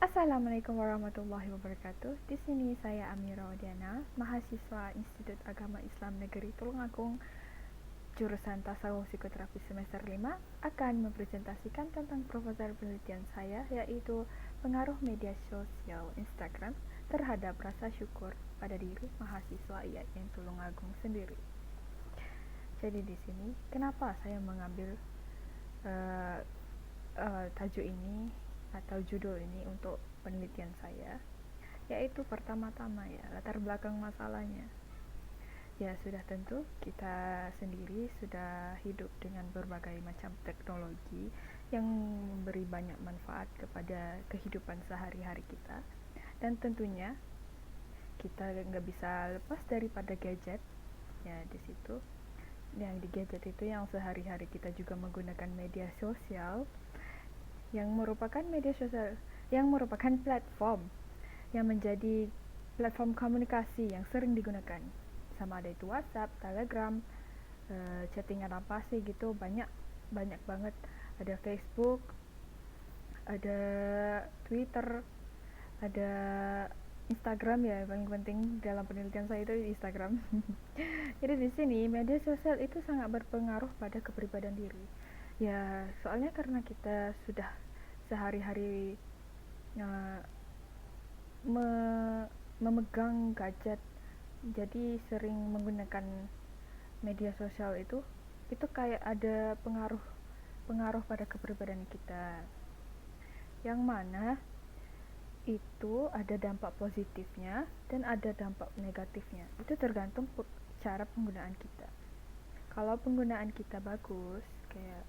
Assalamualaikum warahmatullahi wabarakatuh. Di sini saya Amira Odiana, mahasiswa Institut Agama Islam Negeri Tulungagung, jurusan Tasawuf Psikoterapi semester 5, akan mempresentasikan tentang proposal penelitian saya, yaitu pengaruh media sosial Instagram terhadap rasa syukur pada diri mahasiswa IAIN Tulungagung sendiri. Jadi di sini, kenapa saya mengambil tajuk ini atau judul ini untuk penelitian saya, yaitu pertama-tama ya latar belakang masalahnya. Ya sudah tentu kita sendiri sudah hidup dengan berbagai macam teknologi yang memberi banyak manfaat kepada kehidupan sehari-hari kita, dan tentunya kita nggak bisa lepas daripada gadget. Ya di situ, yang di gadget itu yang sehari-hari kita juga menggunakan media sosial, yang merupakan platform yang menjadi platform komunikasi yang sering digunakan, sama ada itu WhatsApp, Telegram, chattingan apa sih gitu, banyak banget. Ada Facebook, ada Twitter, ada Instagram. Ya paling penting dalam penelitian saya itu Instagram. Jadi di sini media sosial itu sangat berpengaruh pada kepribadian diri. Ya soalnya karena kita sudah sehari-hari uh, memegang gadget, jadi sering menggunakan media sosial itu kayak ada pengaruh pada kepribadian kita, yang mana itu ada dampak positifnya dan ada dampak negatifnya. Itu tergantung cara penggunaan kita. Kalau penggunaan kita bagus, kayak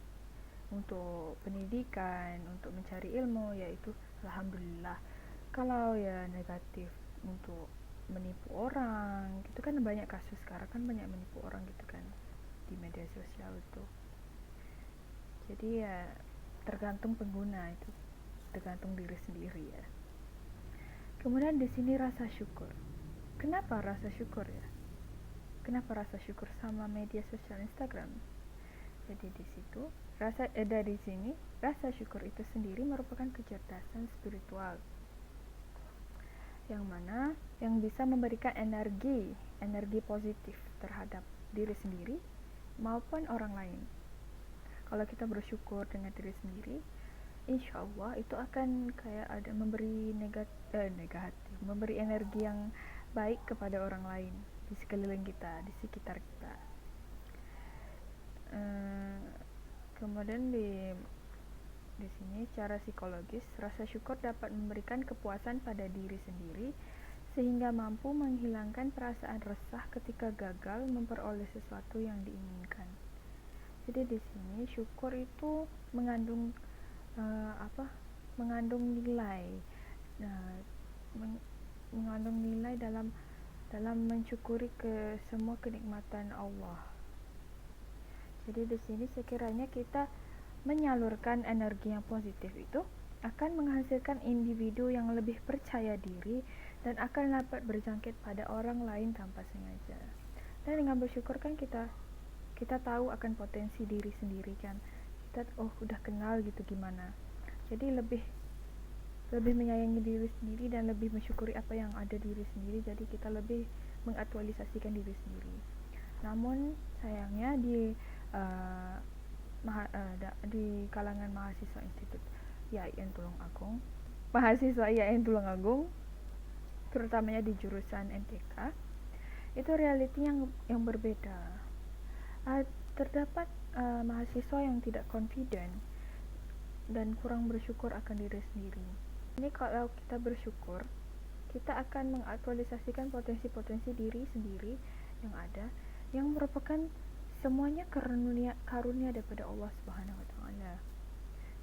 untuk pendidikan, untuk mencari ilmu, yaitu alhamdulillah. Kalau ya negatif untuk menipu orang, itu kan banyak kasus sekarang, kan banyak menipu orang gitu kan di media sosial itu. Jadi ya tergantung pengguna, itu tergantung diri sendiri ya. Kemudian di sini rasa syukur. Kenapa rasa syukur ya? Kenapa rasa syukur sama media sosial Instagram? Jadi di situ dari sini rasa syukur itu sendiri merupakan kecerdasan spiritual, yang mana yang bisa memberikan energi positif terhadap diri sendiri maupun orang lain. Kalau kita bersyukur dengan diri sendiri, insya Allah itu akan kayak ada memberi negatif, memberi energi yang baik kepada orang lain di sekeliling kita, di sekitar kita. Kemudian di sini secara psikologis, rasa syukur dapat memberikan kepuasan pada diri sendiri sehingga mampu menghilangkan perasaan resah ketika gagal memperoleh sesuatu yang diinginkan. Jadi di sini syukur itu mengandung mengandung nilai, uh, mengandung nilai dalam mensyukuri ke semua kenikmatan Allah. Jadi di sini sekiranya kita menyalurkan energi yang positif itu akan menghasilkan individu yang lebih percaya diri dan akan dapat berjangkit pada orang lain tanpa sengaja. Dan dengan bersyukur kan kita tahu akan potensi diri sendiri kan. Kita udah kenal gitu gimana. Jadi lebih menyayangi diri sendiri dan lebih mensyukuri apa yang ada diri sendiri. Jadi kita lebih mengaktualisasikan diri sendiri. Namun sayangnya di kalangan mahasiswa Institut IAIN Tulungagung, terutamanya di jurusan NTK, itu realiti yang berbeda. Terdapat mahasiswa yang tidak confident dan kurang bersyukur akan diri sendiri. Ini kalau kita bersyukur, kita akan mengaktualisasikan potensi-potensi diri sendiri yang ada, yang merupakan semuanya karunia daripada Allah Subhanahu wa taala.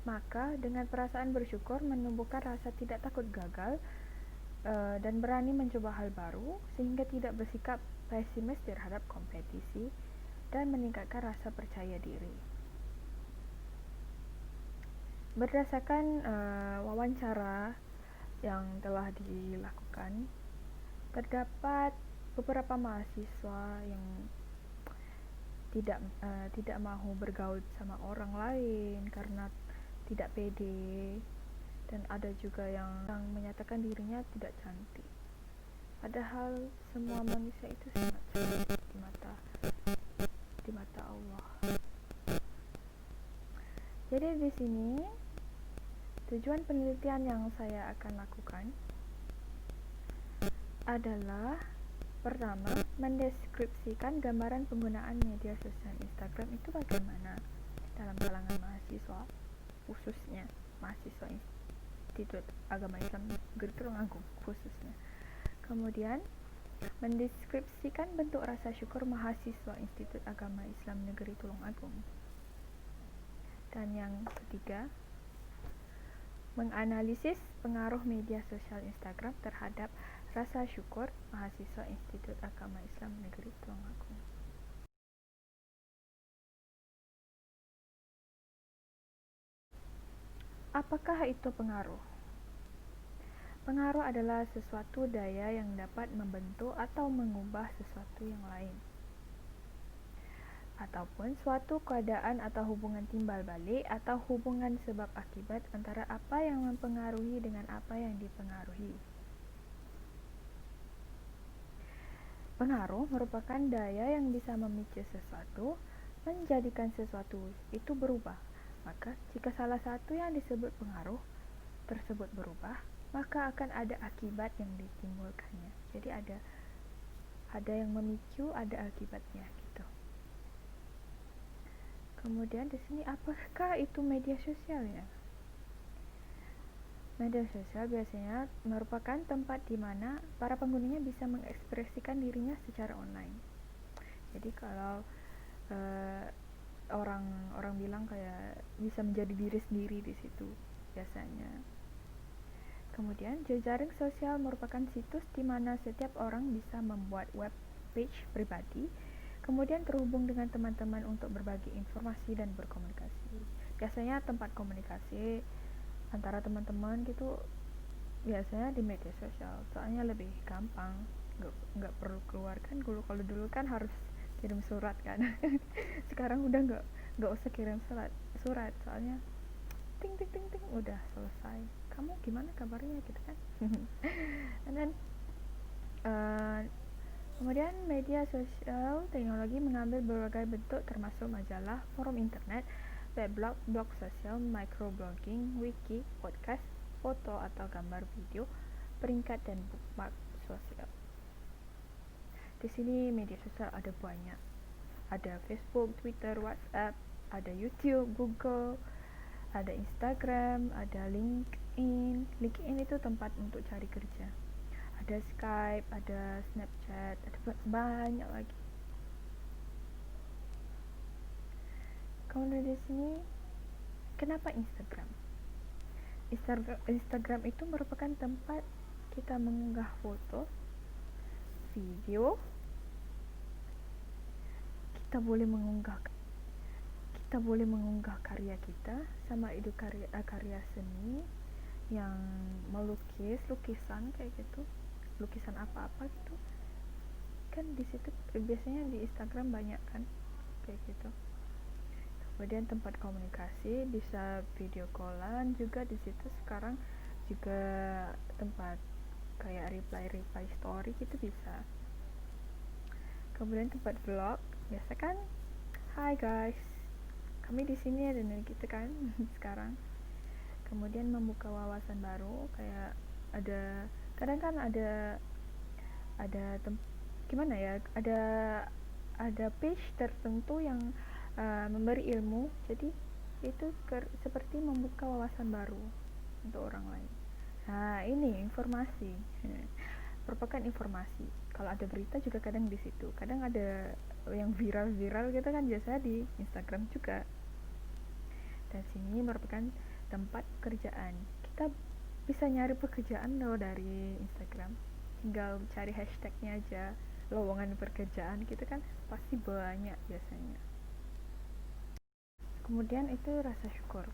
Maka dengan perasaan bersyukur menumbuhkan rasa tidak takut gagal dan berani mencoba hal baru, sehingga tidak bersikap pesimis terhadap kompetisi dan meningkatkan rasa percaya diri. Berdasarkan wawancara yang telah dilakukan, terdapat beberapa mahasiswa yang tidak mau bergaul sama orang lain karena tidak pede, dan ada juga yang menyatakan dirinya tidak cantik. Padahal semua manusia itu sangat cantik di mata Allah. Jadi di sini tujuan penelitian yang saya akan lakukan adalah pertama, mendeskripsikan gambaran penggunaan media sosial Instagram itu bagaimana dalam kalangan mahasiswa, khususnya mahasiswa Institut Agama Islam Negeri Tulungagung khususnya. Kemudian, mendeskripsikan bentuk rasa syukur mahasiswa Institut Agama Islam Negeri Tulungagung. Dan yang ketiga, menganalisis pengaruh media sosial Instagram terhadap rasa syukur mahasiswa Institut Agama Islam Negeri Tulungagung. Apakah itu pengaruh? Pengaruh adalah sesuatu daya yang dapat membentuk atau mengubah sesuatu yang lain, ataupun suatu keadaan atau hubungan timbal balik atau hubungan sebab akibat antara apa yang mempengaruhi dengan apa yang dipengaruhi. Pengaruh merupakan daya yang bisa memicu sesuatu, menjadikan sesuatu itu berubah. Maka, jika salah satu yang disebut pengaruh tersebut berubah, maka akan ada akibat yang ditimbulkannya. Jadi ada yang memicu, ada akibatnya gitu. Kemudian di sini apakah itu media sosial ya? Media sosial biasanya merupakan tempat di mana para penggunanya bisa mengekspresikan dirinya secara online. Jadi kalau orang bilang kayak bisa menjadi diri sendiri di situ biasanya. Kemudian jejaring sosial merupakan situs di mana setiap orang bisa membuat web page pribadi, kemudian terhubung dengan teman-teman untuk berbagi informasi dan berkomunikasi. Biasanya tempat komunikasi antara teman-teman gitu biasanya di media sosial, soalnya lebih gampang, nggak perlu keluar kan. Kalau dulu kan harus kirim surat kan. Sekarang udah nggak usah kirim surat, soalnya ting ting ting ting udah selesai. Kamu gimana kabarnya gitu kan. Dan kemudian media sosial teknologi mengambil berbagai bentuk termasuk majalah, forum internet, weblog, blog sosial, microblogging, wiki, podcast, foto atau gambar video, peringkat dan bookmark sosial. Di sini media sosial ada banyak. Ada Facebook, Twitter, WhatsApp, ada YouTube, Google, ada Instagram, ada LinkedIn. LinkedIn itu tempat untuk cari kerja. Ada Skype, ada Snapchat, ada banyak lagi. Kemudian di sini, kenapa Instagram? Instagram itu merupakan tempat kita mengunggah foto, video, kita boleh mengunggah karya kita, sama itu karya seni yang lukisan kayak gitu, lukisan apa-apa gitu kan. Di situ biasanya di Instagram banyak kan kayak gitu. Kemudian tempat komunikasi, bisa video callan juga di situ. Sekarang juga tempat kayak reply story gitu bisa. Kemudian tempat vlog, biasa kan, hi guys, kami di sini ada gitu kan. Sekarang kemudian membuka wawasan baru, kayak kadang kan ada gimana ya, ada page tertentu yang memberi ilmu, jadi itu seperti membuka wawasan baru untuk orang lain. Nah, ini informasi. Merupakan informasi. Kalau ada berita juga kadang di situ. Kadang ada yang viral gitu kan, biasanya di Instagram juga. Dan sini merupakan tempat pekerjaan. Kita bisa nyari pekerjaan loh dari Instagram. Tinggal cari hashtagnya aja, lowongan pekerjaan gitu kan, pasti banyak biasanya. Kemudian itu rasa syukur.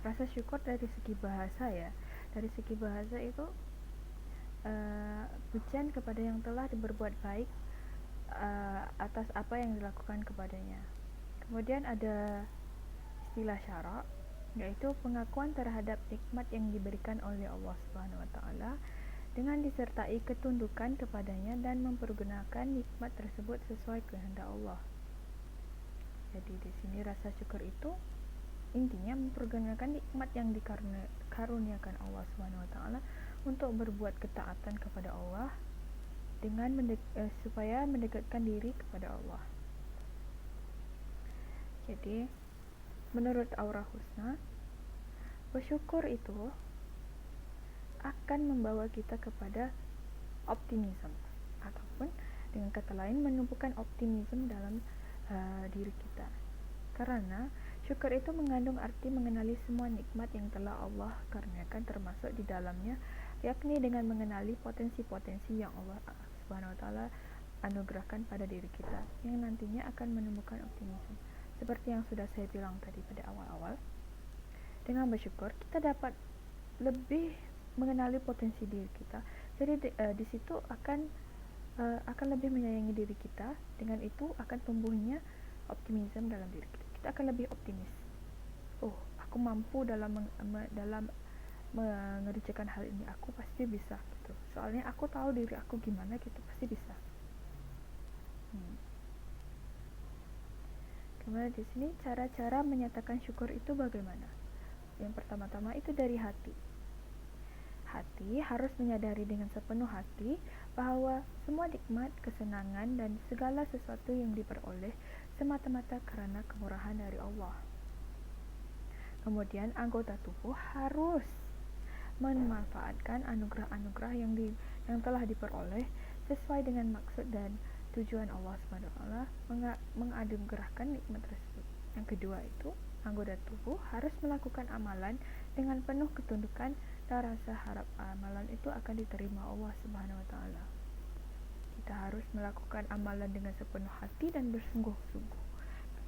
Rasa syukur dari segi bahasa ya. Dari segi bahasa itu pujian kepada yang telah berbuat baik atas apa yang dilakukan kepadanya. Kemudian ada istilah syarak. yaitu pengakuan terhadap nikmat yang diberikan oleh Allah Subhanahu wa taala dengan disertai ketundukan kepadanya dan mempergunakan nikmat tersebut sesuai kehendak Allah. Jadi di sini rasa syukur itu intinya mempergunakan nikmat yang dikaruniakan Allah Subhanahu wa taala untuk berbuat ketaatan kepada Allah dengan supaya mendekatkan diri kepada Allah. Jadi menurut Aura Husna, bersyukur itu akan membawa kita kepada optimisme, ataupun dengan kata lain menumbuhkan optimisme dalam diri kita. Karena syukur itu mengandung arti mengenali semua nikmat yang telah Allah karuniakan, termasuk di dalamnya yakni dengan mengenali potensi-potensi yang Allah Subhanahu wa taala anugerahkan pada diri kita yang nantinya akan menumbuhkan optimisme. Seperti yang sudah saya bilang tadi pada awal-awal, dengan bersyukur kita dapat lebih mengenali potensi diri kita. Jadi di situ akan lebih menyayangi diri kita. Dengan itu akan tumbuhnya optimisme dalam diri kita. Kita akan lebih optimis. Oh, aku mampu dalam mengerjakan hal ini. Aku pasti bisa gitu. Soalnya aku tahu diri aku gimana gitu, pasti bisa. Kemudian di sini cara-cara menyatakan syukur itu bagaimana? Yang pertama-tama itu dari hati. Hati harus menyadari dengan sepenuh hati bahwa semua nikmat, kesenangan, dan segala sesuatu yang diperoleh semata-mata karena kemurahan dari Allah. Kemudian anggota tubuh harus memanfaatkan anugerah-anugerah yang telah diperoleh sesuai dengan maksud dan tujuan Allah SWT menganugerahkan nikmat tersebut. Yang kedua itu, anggota tubuh harus melakukan amalan dengan penuh ketundukan dan rasa harap amalan itu akan diterima Allah SWT. Kita harus melakukan amalan dengan sepenuh hati dan bersungguh-sungguh.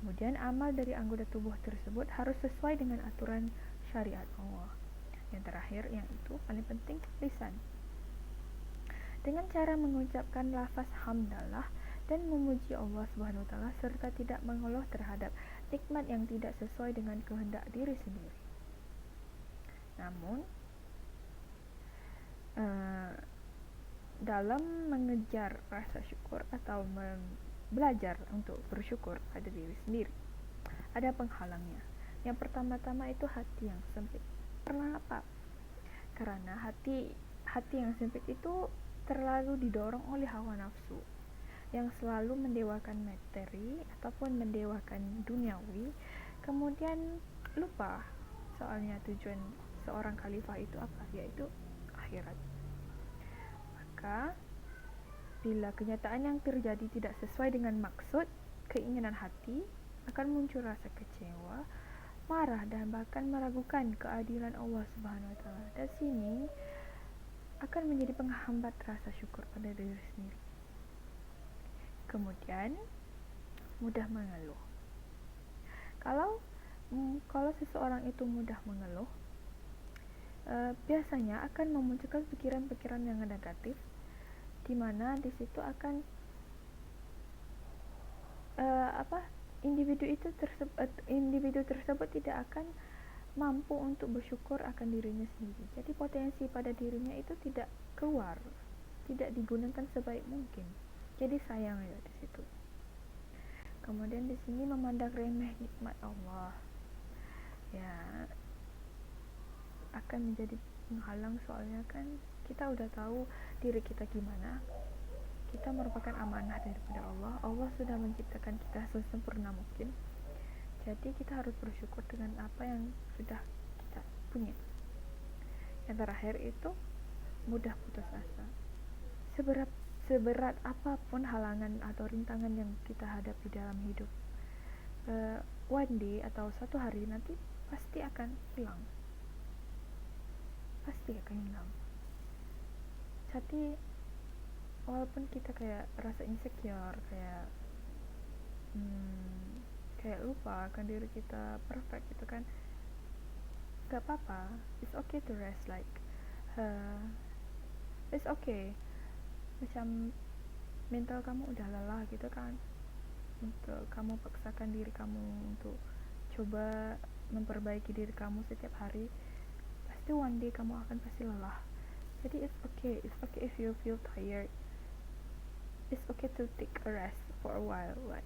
Kemudian amal dari anggota tubuh tersebut harus sesuai dengan aturan syariat Allah. Yang terakhir, yang itu paling penting, lisan. Dengan cara mengucapkan lafaz hamdalah dan memuji Allah Subhanahu wa taala serta tidak mengeluh terhadap nikmat yang tidak sesuai dengan kehendak diri sendiri. Namun dalam mengejar rasa syukur atau belajar untuk bersyukur pada diri sendiri, ada penghalangnya. Yang pertama-tama itu hati yang sempit. Kenapa? Karena hati yang sempit itu terlalu didorong oleh hawa nafsu yang selalu mendewakan materi ataupun mendewakan duniawi, kemudian lupa soalnya tujuan seorang khalifah itu apa, yaitu akhirat. Maka bila kenyataan yang terjadi tidak sesuai dengan maksud keinginan hati, akan muncul rasa kecewa, marah, dan bahkan meragukan keadilan Allah Subhanahu wa taala. Dan sini akan menjadi penghambat rasa syukur pada diri sendiri. Kemudian mudah mengeluh. Kalau seseorang itu mudah mengeluh, biasanya akan memunculkan pikiran-pikiran yang negatif, di mana di situ akan individu tersebut tidak akan mampu untuk bersyukur akan dirinya sendiri. Jadi potensi pada dirinya itu tidak keluar, tidak digunakan sebaik mungkin. Jadi sayang ya di situ. Kemudian di sini memandang remeh nikmat Allah, ya akan menjadi penghalang, soalnya kan kita udah tahu diri kita gimana. Kita merupakan amanah daripada Allah. Allah sudah menciptakan kita sesempurna mungkin. Jadi kita harus bersyukur dengan apa yang sudah kita punya. Yang terakhir itu mudah putus asa. Seberat apapun halangan atau rintangan yang kita hadapi dalam hidup, one day atau suatu hari nanti pasti akan hilang. Jadi walaupun kita kayak rasa insecure, kayak lupa akan diri kita perfect gitu kan, gak apa-apa, it's okay to rest, it's okay. Macam mental kamu udah lelah gitu kan, untuk kamu paksakan diri kamu untuk coba memperbaiki diri kamu setiap hari, pasti one day kamu akan pasti lelah. Jadi it's okay if you feel tired. It's okay to take a rest for a while, like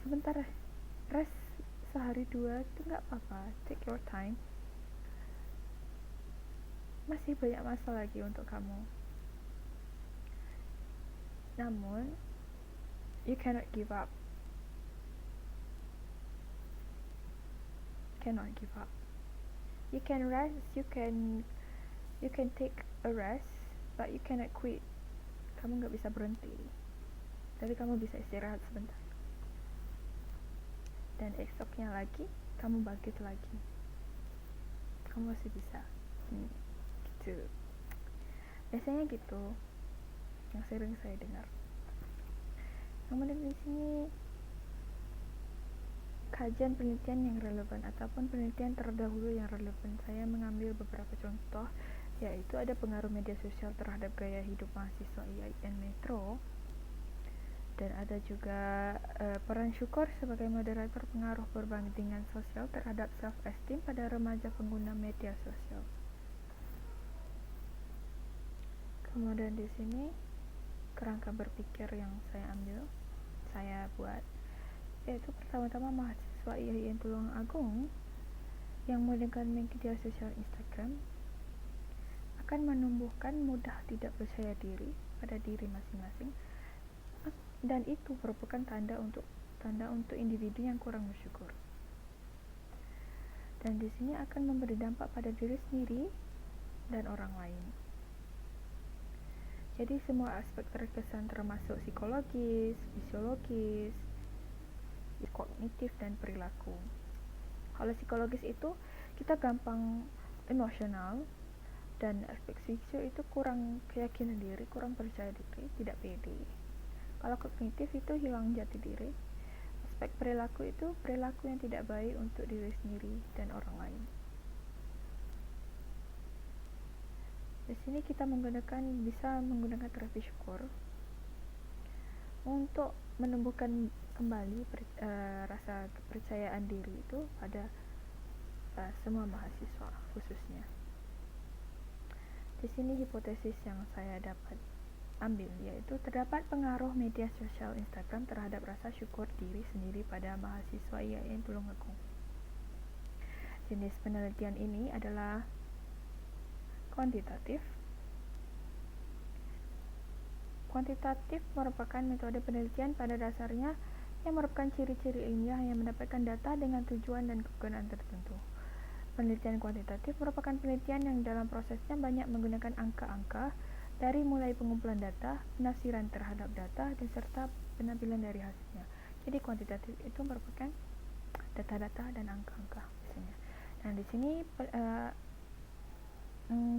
sebentar rest sehari dua itu nggak apa-apa, take your time. Masih banyak masa lagi untuk kamu. Namun you cannot give up. You can rest, you can take a rest, but you cannot quit. Kamu nggak bisa berhenti, tapi kamu bisa istirahat sebentar, dan esoknya lagi kamu bangkit lagi. Kamu masih bisa. Gitu. Biasanya gitu yang sering saya dengar. Kemudian di sini kajian penelitian yang relevan ataupun penelitian terdahulu yang relevan. Saya mengambil beberapa contoh, yaitu ada pengaruh media sosial terhadap gaya hidup mahasiswa IAIN Metro, dan ada juga peran syukur sebagai moderator pengaruh perbandingan sosial terhadap self-esteem pada remaja pengguna media sosial. Kemudian di sini kerangka berpikir yang saya buat, yaitu pertama-tama mahasiswa IAIN Tulungagung yang menggunakan media sosial Instagram akan menumbuhkan mudah tidak percaya diri pada diri masing-masing, dan itu merupakan tanda untuk individu yang kurang bersyukur. Dan di sini akan memberi dampak pada diri sendiri dan orang lain. Jadi semua aspek terkesan termasuk psikologis, fisiologis, kognitif, dan perilaku. Kalau psikologis itu kita gampang emosional, dan aspek fisio itu kurang keyakinan diri, kurang percaya diri, tidak pede. Kalau kognitif itu hilang jati diri. Aspek perilaku itu perilaku yang tidak baik untuk diri sendiri dan orang lain. Di sini kita bisa menggunakan terapi syukur untuk menumbuhkan kembali rasa kepercayaan diri itu pada semua mahasiswa khususnya. Di sini hipotesis yang saya dapat ambil, yaitu terdapat pengaruh media sosial Instagram terhadap rasa syukur diri sendiri pada mahasiswa IAIN Tulungagung. Jenis penelitian ini adalah kuantitatif. Kuantitatif merupakan metode penelitian pada dasarnya yang merupakan ciri-ciri ilmiah yang mendapatkan data dengan tujuan dan kegunaan tertentu. Penelitian kuantitatif merupakan penelitian yang dalam prosesnya banyak menggunakan angka-angka, dari mulai pengumpulan data, penafsiran terhadap data, dan serta penampilan dari hasilnya. Jadi kuantitatif itu merupakan data-data dan angka-angka biasanya. Nah, di sini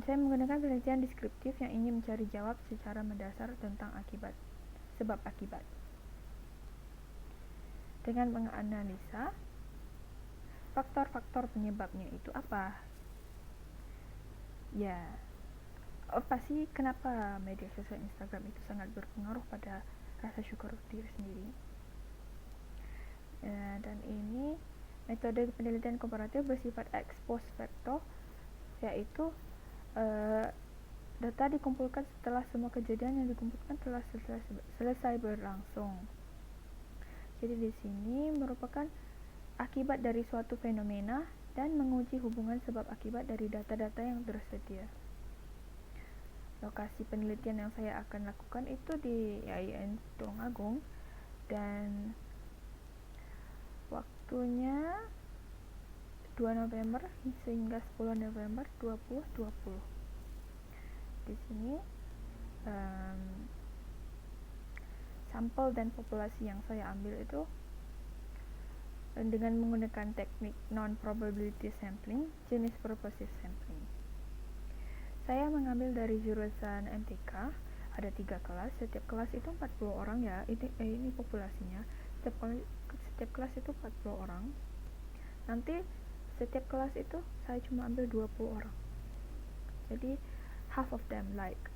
saya menggunakan penelitian deskriptif yang ingin mencari jawab secara mendasar tentang sebab akibat, dengan menganalisa faktor-faktor penyebabnya itu apa. Ya, pasti kenapa media sosial Instagram itu sangat berpengaruh pada rasa syukur diri sendiri. Dan ini metode penelitian komparatif bersifat ex post facto, yaitu data dikumpulkan setelah semua kejadian yang dikumpulkan telah selesai berlangsung. Jadi di sini merupakan akibat dari suatu fenomena dan menguji hubungan sebab akibat dari data-data yang tersedia. Lokasi penelitian yang saya akan lakukan itu di IAIN Tulungagung, dan waktunya 2 November sehingga 10 November 2020. Di sini sampel dan populasi yang saya ambil itu dengan menggunakan teknik non-probability sampling, jenis purposive sampling. Saya mengambil dari jurusan MTK, ada 3 kelas, setiap kelas itu 40 orang ya, ini populasinya, setiap kelas itu 40 orang. Nanti setiap kelas itu saya cuma ambil 20 orang, jadi half of them, 50%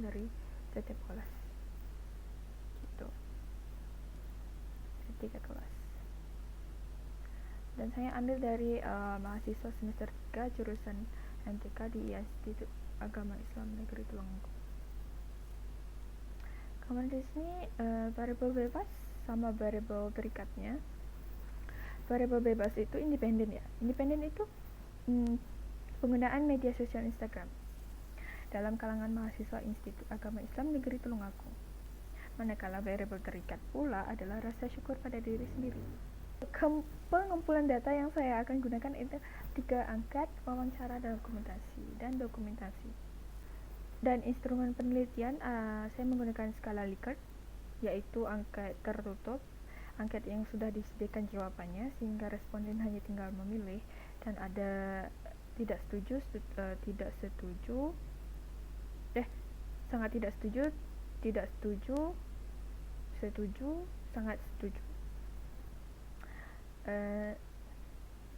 dari setiap kelas gitu, 3 kelas. dan saya ambil dari mahasiswa semester 3 jurusan MTK di Institut Agama Islam Negeri Tulungagung. Kemudian di sini variabel bebas sama variabel terikatnya. Variabel bebas itu independen ya. Independen itu penggunaan media sosial Instagram dalam kalangan mahasiswa Institut Agama Islam Negeri Tulungagung. Manakala variabel terikat pula adalah rasa syukur pada diri sendiri. Pengumpulan data yang saya akan gunakan itu 3 angkat, wawancara, dan dokumentasi. Dan instrumen penelitian saya menggunakan skala Likert, yaitu angket tertutup, angket yang sudah disediakan jawabannya sehingga responden hanya tinggal memilih, dan ada tidak setuju, sangat tidak setuju, tidak setuju, setuju, sangat setuju.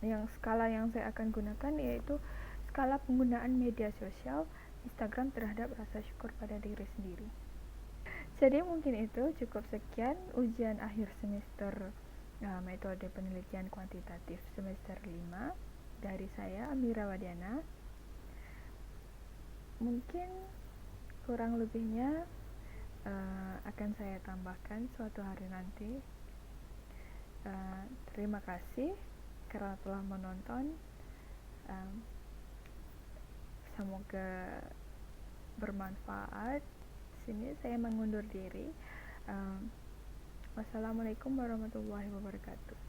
Yang skala yang saya akan gunakan yaitu skala penggunaan media sosial Instagram terhadap rasa syukur pada diri sendiri. Jadi mungkin itu cukup sekian ujian akhir semester metode penelitian kuantitatif semester 5 dari saya Amira Wadiana. Mungkin kurang lebihnya akan saya tambahkan suatu hari nanti. Terima kasih karena telah menonton. Semoga bermanfaat. Sini saya mengundur diri. Wassalamualaikum warahmatullahi wabarakatuh.